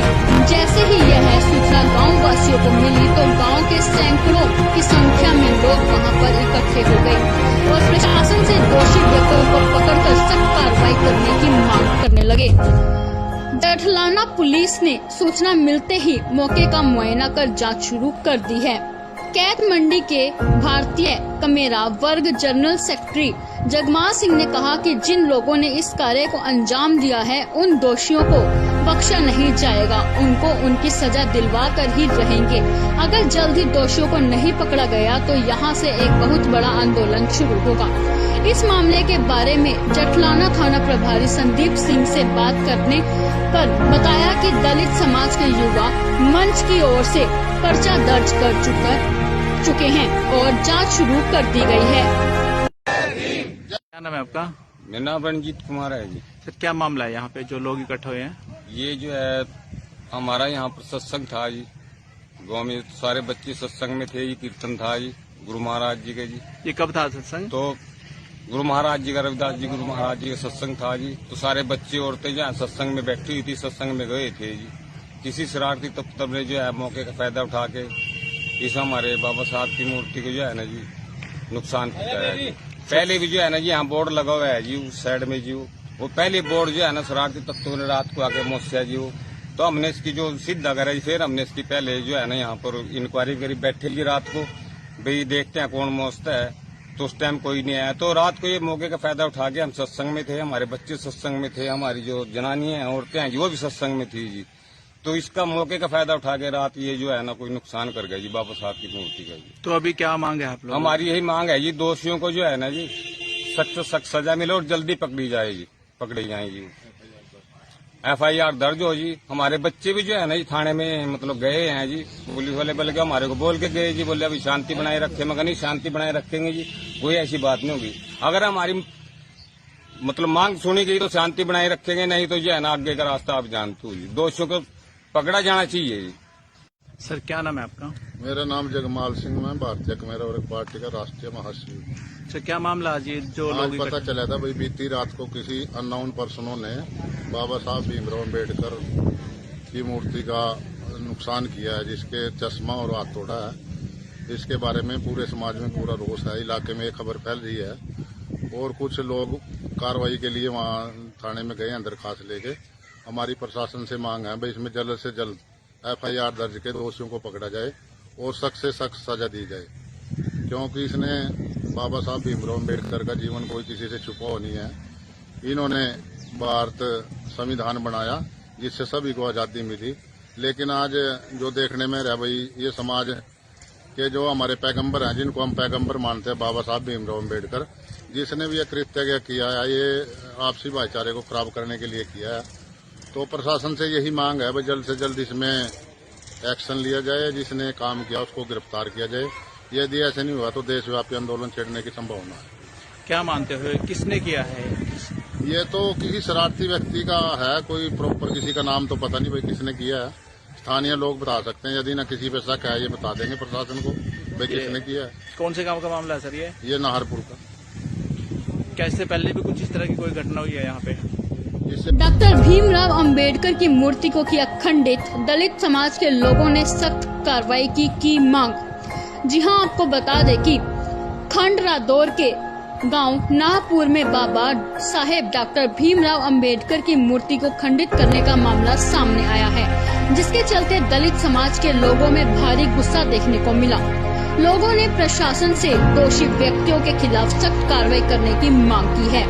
जैसे ही यह सूचना गाँव वासियों को मिली तो गांव के सैकड़ों की संख्या में लोग वहां पर इकट्ठे हो गए और प्रशासन से दोषी व्यक्तियों को पकड़कर सख्त कार्रवाई करने की मांग करने लगे। जठलाना पुलिस ने सूचना मिलते ही मौके का मुआयना कर जांच शुरू कर दी है। कैद मंडी के भारतीय कमेरा वर्ग जनरल सेक्रेटरी जगमाल सिंह ने कहा कि जिन लोगों ने इस कार्य को अंजाम दिया है उन दोषियों को बख्शा नहीं जाएगा, उनको उनकी सजा दिलवा कर ही रहेंगे। अगर जल्द ही दोषियों को नहीं पकड़ा गया तो यहाँ से एक बहुत बड़ा आंदोलन शुरू होगा। इस मामले के बारे में जठलाना थाना प्रभारी संदीप सिंह से बात करने पर बताया कि दलित समाज के युवा मंच की ओर से पर्चा दर्ज कर चुके हैं और जांच शुरू कर दी गई है। क्या नाम है आपका? मेरा नाम रणजीत कुमार है जी। सर क्या मामला है यहाँ पे जो लोग इकट्ठे हुए हैं? ये जो है हमारा यहाँ पर सत्संग था जी, गांव में सारे बच्चे सत्संग में थे, ये कीर्तन था जी गुरु महाराज जी के जी। ये कब था सत्संग? तो गुरु महाराज जी का रविदास जी गुरु महाराज जी का सत्संग था जी। तो सारे बच्चे औरतें जो है सत्संग में बैठी हुई थी, सत्संग में गए थे जी। किसी शरारती तत्व ने जो है मौके का फायदा उठा के इस हमारे बाबा साहब की मूर्ति को जो है ना जी नुकसान पहुंचाया जी। पहले भी जो है ना जी यहाँ बोर्ड लगा हुआ है जी उस साइड में जी, वो पहले बोर्ड जो है ना शरारती तत्वों ने रात को आके मोस्या जी वो, तो हमने इसकी जो सिद्ध करा जी, फिर हमने इसकी पहले जो है ना यहाँ पर इंक्वायरी करी, बैठे जी रात को भाई देखते हैं कौन मोचता है। तो उस टाइम कोई नहीं आया, तो रात को ये मौके का फायदा उठा के हम सत्संग में थे, हमारे बच्चे सत्संग में थे, हमारी जो जनानी है औरतें हैं वो भी सत्संग में थी जी। तो इसका मौके का फायदा उठा के रात ये जो है ना कोई नुकसान कर गया जी बाबा साहब की मूर्ति का जी। तो अभी क्या मांग है आप लोग? हमारी यही मांग है जी, दोषियों को जो है ना जी सख्त सख्त सजा मिले और जल्दी पकड़ी जाएगी। FIR दर्ज हो जी। हमारे बच्चे भी जो है ना जी थाने में मतलब गए हैं जी। पुलिस वाले बोले कि हमारे को बोल के गए जी, बोले अभी शांति बनाए रखे, मगर नहीं शांति बनाए रखेंगे जी, कोई ऐसी बात नहीं होगी। अगर हमारी मतलब मांग सुनी गई तो शांति बनाए रखेंगे, नहीं तो जो है ना आगे का रास्ता आप जानते हो जी। दोषियों को पकड़ा जाना चाहिए जी। सर क्या नाम है आपका? मेरा नाम जगमाल सिंह, मैं भारतीय कमेरा वर्ग पार्टी का राष्ट्रीय महासचिव। सर क्या मामला आज ये जो आज लोग पता चला था भाई बीती रात को किसी अननोन पर्सनों ने बाबा साहब भीमराव अम्बेडकर की मूर्ति का नुकसान किया है, जिसके चश्मा और हाथ तोड़ा है। इसके बारे में पूरे समाज में पूरा रोष है, इलाके में एक खबर फैल रही है और कुछ लोग कार्रवाई के लिए वहाँ थाने में गए हैं दरखास्त लेके। हमारी प्रशासन से मांग है भाई इसमें जल्द से जल्द FIR दर्ज के दोषियों को पकड़ा जाए और सख्त से सख्त सजा दी जाए, क्योंकि इसने बाबा साहब भीमराव अम्बेडकर का जीवन कोई किसी से छुपा नहीं है। इन्होंने भारत संविधान बनाया जिससे सभी को आज़ादी मिली, लेकिन आज जो देखने में रह भाई ये समाज के जो हमारे पैगंबर हैं, जिनको हम पैगंबर मानते हैं, बाबा साहब भीमराव अम्बेडकर, जिसने भी यह कृत्य किया है ये आपसी भाईचारे को खराब करने के लिए किया है। तो प्रशासन से यही मांग है भाई जल्द से जल्द इसमें एक्शन लिया जाए, जिसने काम किया उसको गिरफ्तार किया जाए। यदि ऐसे नहीं हुआ तो देशव्यापी आंदोलन छेड़ने की संभावना है। क्या मानते हो किसने किया है? ये तो किसी शरारती व्यक्ति का है, कोई प्रॉपर किसी का नाम तो पता नहीं भाई किसने किया है। स्थानीय लोग बता सकते हैं, यदि ना किसी पे शक है ये बता देंगे प्रशासन को भाई किसने किया है। कौन से गांव का मामला है सर ये नाहरपुर का। क्या इससे पहले भी कुछ इस तरह की कोई घटना हुई है यहाँ पे? डॉक्टर भीमराव अंबेडकर की मूर्ति को किया खंडित, दलित समाज के लोगों ने सख्त कार्रवाई की मांग। जी हां, आपको बता दें कि खंड रादौर के गांव नाहपुर में बाबा साहेब डॉक्टर भीमराव अंबेडकर की मूर्ति को खंडित करने का मामला सामने आया है, जिसके चलते दलित समाज के लोगों में भारी गुस्सा देखने को मिला। लोगों ने प्रशासन से दोषी व्यक्तियों के खिलाफ सख्त कार्रवाई करने की मांग की है।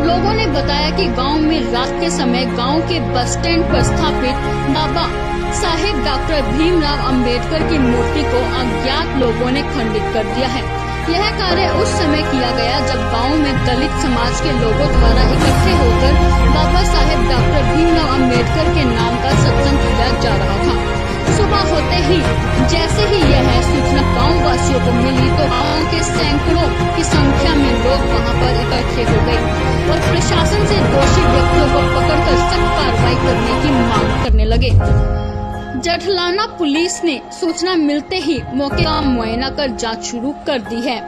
लोगों ने बताया कि गांव में रात के समय गांव के बस स्टैंड पर स्थापित बाबा साहेब डॉक्टर भीमराव अंबेडकर की मूर्ति को अज्ञात लोगों ने खंडित कर दिया है। यह कार्य उस समय किया गया जब गांव में दलित समाज के लोगों द्वारा इकट्ठे होकर बाबा साहेब डॉक्टर भीमराव अंबेडकर के नाम का सत्संग किया जा रहा था। सुबह होते ही जैसे ही यह सूचना गाँव वासियों को मिली तो गाँव के सैकड़ों की संख्या में लोग वहां पर इकट्ठे हो गए और प्रशासन से दोषी व्यक्तियों को पकड़कर सख्त कार्रवाई करने की मांग करने लगे। जठलाना पुलिस ने सूचना मिलते ही मौके का मुआयना कर जांच शुरू कर दी है।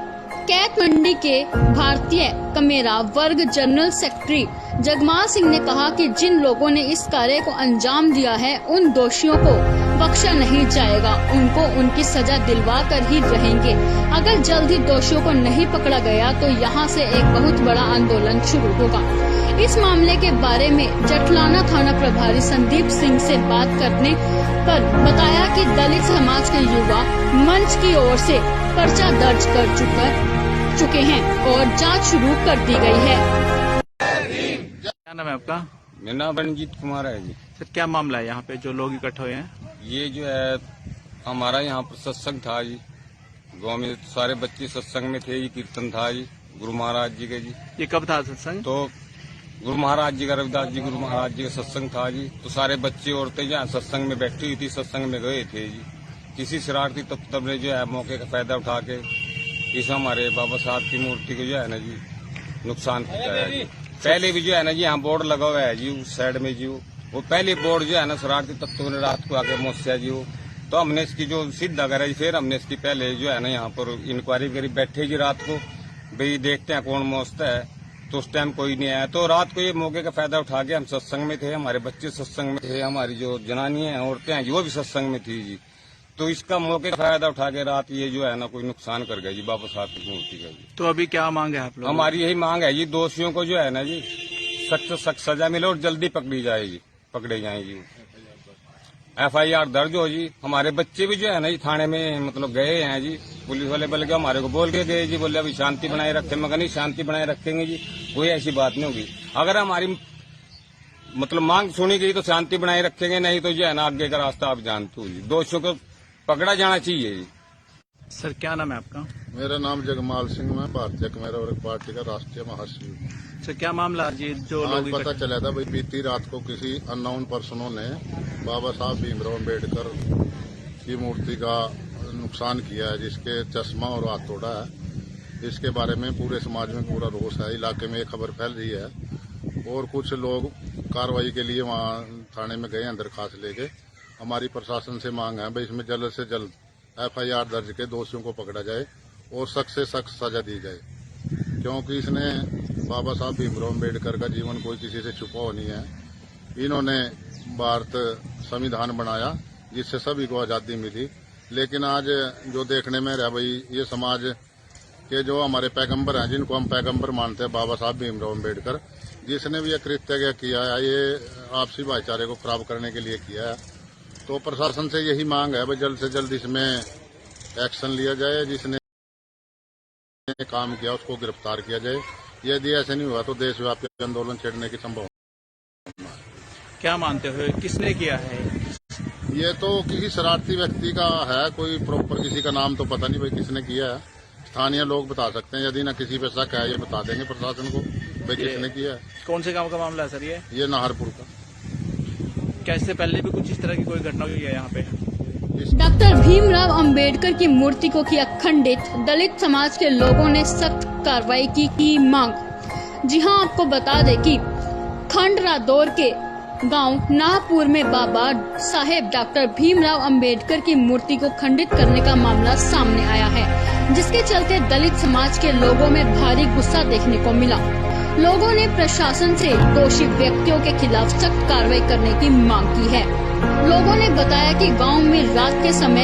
कैत मंडी के भारतीय कमेरा वर्ग जनरल सेक्रेटरी जगमाल सिंह ने कहा कि जिन लोगों ने इस कार्य को अंजाम दिया है उन दोषियों को बख्शा नहीं जाएगा, उनको उनकी सजा दिलवा कर ही रहेंगे। अगर जल्द ही दोषियों को नहीं पकड़ा गया तो यहाँ से एक बहुत बड़ा आंदोलन शुरू होगा। इस मामले के बारे में जठलाना थाना प्रभारी संदीप सिंह से बात करने पर बताया कि दलित समाज के युवा मंच की ओर से पर्चा दर्ज कर चुके हैं और जांच शुरू कर दी गई है। क्या नाम है आपका? मेरा नाम रणजीत कुमार है जी। सर क्या मामला है यहाँ पे जो लोग इकट्ठे हुए हैं? ये जो है हमारा यहाँ पर सत्संग था जी, गांव में सारे बच्चे सत्संग में थे, ये कीर्तन था जी गुरु महाराज जी के जी। ये कब था सत्संग? तो गुरु महाराज जी का, रविदास जी गुरु महाराज जी का सत्संग था जी। तो सारे बच्चे औरतें जो सत्संग में बैठी हुई थी, सत्संग में गए थे जी। किसी शरारती तत्व ने जो है मौके का फायदा उठा के इस हमारे बाबा साहब की मूर्ति को जो है ना जी नुकसान पहुंचाया जी। पहले भी जो है ना जी यहाँ बोर्ड लगा हुआ है जी उस साइड में जी, वो पहले बोर्ड जो है ना शरारती तत्वों ने रात को आके मोस्या जी। तो हमने इसकी जो सीधा करा जी, फिर हमने इसकी पहले जो है ना यहाँ पर इंक्वायरी करी, बैठे जी रात को भाई देखते हैं कौन मोस्ता है। तो उस टाइम कोई नहीं आया। तो रात को ये मौके का फायदा उठा के हम सत्संग में थे, हमारे बच्चे सत्संग में थे, हमारी जो जनानी है औरतें हैं वो भी सत्संग में थी जी। तो इसका मौके का फायदा उठा के रात ये जो है ना कोई नुकसान कर गया जी बाबा साहब की मूर्ति का जी। तो अभी क्या मांग है आप लोग? हमारी यही मांग है जी, दोषियों को जो है ना जी सख्त से सख्त सजा मिले और जल्दी पकड़ी जाएगी, पकड़े जाएंगी। FIR दर्ज हो जी। हमारे बच्चे भी जो है ना जी थाने में मतलब गए हैं जी, पुलिस वाले बल्कि हमारे को बोल के गए जी, बोले अभी शांति बनाए रखे। मगर नहीं, शांति बनाए रखेंगे जी, कोई ऐसी बात नहीं होगी। अगर हमारी मतलब मांग सुनी गई तो शांति बनाए रखेंगे, नहीं तो जो है ना आगे का रास्ता आप जानते हो जी। दोषियों को पकड़ा जाना चाहिए जी। सर क्या नाम है आपका? मेरा नाम जगमाल सिंह, मैं भारतीय कमेरा वर्ग पार्टी का राष्ट्रीय महासचिव। सर क्या मामला ये जो आज लोग पता चला था भाई बीती रात को किसी अननोन पर्सनों ने बाबा साहब भीमराव अम्बेडकर की मूर्ति का नुकसान किया है, जिसके चश्मा और हाथ तोड़ा है। इसके बारे में पूरे समाज में पूरा रोष है, इलाके में एक खबर फैल रही है और कुछ लोग कार्रवाई के लिए वहाँ थाने में गए हैं दरखास्त लेके। हमारी प्रशासन से मांग है भाई इसमें जल्द से जल्द FIR दर्ज के दोषियों को पकड़ा जाए और सख्त से सख्त सजा दी जाए, क्योंकि इसने बाबा साहब भीमराव अम्बेडकर का जीवन कोई किसी से छुपा हुआ नहीं है। इन्होंने भारत संविधान बनाया जिससे सभी को आजादी मिली, लेकिन आज जो देखने में रहा भाई ये समाज के जो हमारे पैगंबर हैं, जिनको हम पैगंबर मानते हैं, बाबा साहब भीमराव अम्बेडकर, जिसने भी यह कृत्य किया है ये आपसी भाईचारे को खराब करने के लिए किया है। तो प्रशासन से यही मांग है भाई जल्द से जल्द इसमें एक्शन लिया जाए, जिसने काम किया उसको गिरफ्तार किया जाए। यदि ऐसे नहीं हुआ तो देशव्यापी आंदोलन छेड़ने की संभावना। क्या मानते हो किसने किया है? ये तो किसी शरारती व्यक्ति का है, कोई प्रॉपर किसी का नाम तो पता नहीं भाई किसने किया है। स्थानीय लोग बता सकते हैं, यदि ना किसी पे शक है ये बता देंगे प्रशासन को भाई किसने किया है। कौन से गांव का मामला है सर ये नाहरपुर का। क्या इससे पहले भी कुछ इस तरह की कोई घटना हुई है यहाँ पे? डॉक्टर भीमराव अंबेडकर की मूर्ति को किया खंडित, दलित समाज के लोगों ने सख्त कार्रवाई की मांग। जी हां, आपको बता दें कि खंडरादौर के गांव नाहपुर में बाबा साहेब डॉक्टर भीमराव अंबेडकर की मूर्ति को खंडित करने का मामला सामने आया है, जिसके चलते दलित समाज के लोगों में भारी गुस्सा देखने को मिला। लोगों ने प्रशासन से दोषी व्यक्तियों के खिलाफ सख्त कार्रवाई करने की मांग की है। लोगों ने बताया कि गांव में रात के समय